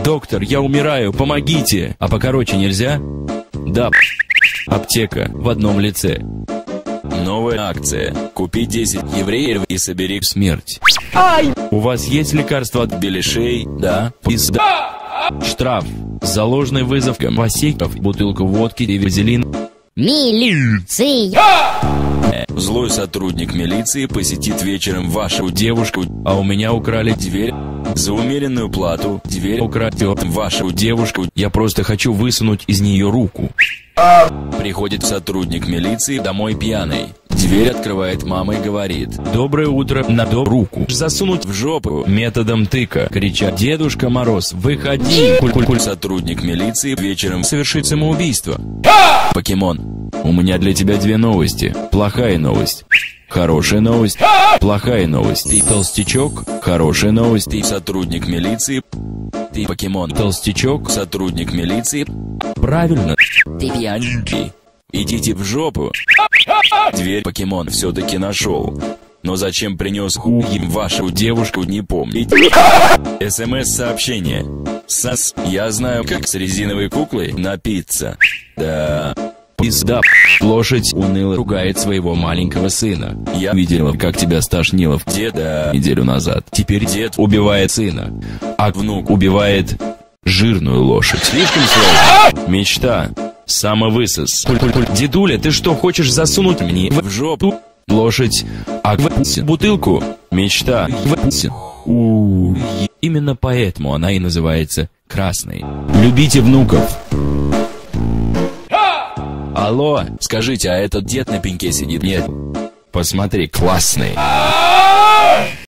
Доктор, я умираю, помогите. А покороче нельзя? Да. Аптека в одном лице. Новая акция. Купи 10 евреев и собери смерть. У вас есть лекарство от беляшей? Да. Пизда. Штраф. За ложный вызов Васиков. Бутылку водки и вазелин. Милиция! Злой сотрудник милиции посетит вечером вашу девушку, а у меня украли дверь. За умеренную плату дверь украдет вашу девушку. Я просто хочу высунуть из нее руку. Приходит сотрудник милиции домой пьяный. Дверь открывает мама и говорит: доброе утро, надо руку засунуть в жопу методом тыка. Кричат: Дедушка Мороз, выходи. Сотрудник милиции вечером совершит самоубийство. Покемон, у меня для тебя две новости. Плохая новость. Хорошая новость. Плохая новость. Ты толстячок. Хорошая новость. Ты сотрудник милиции. Ты покемон. Толстячок. Сотрудник милиции. Правильно. Ты пьяненький. Идите в жопу. Дверь покемон все-таки нашел. Но зачем принес хуй вашу девушку, не помните. СМС-сообщение. Сас, я знаю, как с резиновой куклой напиться. Да. Пизда. Лошадь уныло ругает своего маленького сына. Я видела, как тебя стошнило в деда неделю назад. Теперь дед убивает сына, а внук убивает жирную лошадь. Слишком сложно. Мечта. Самовысос. Дедуля, ты что, хочешь засунуть мне в жопу лошадь, а в бутылку? Мечта. Именно поэтому она и называется красной. Любите внуков. Алло, скажите, а этот дед на пеньке сидит? Нет. Посмотри, классный.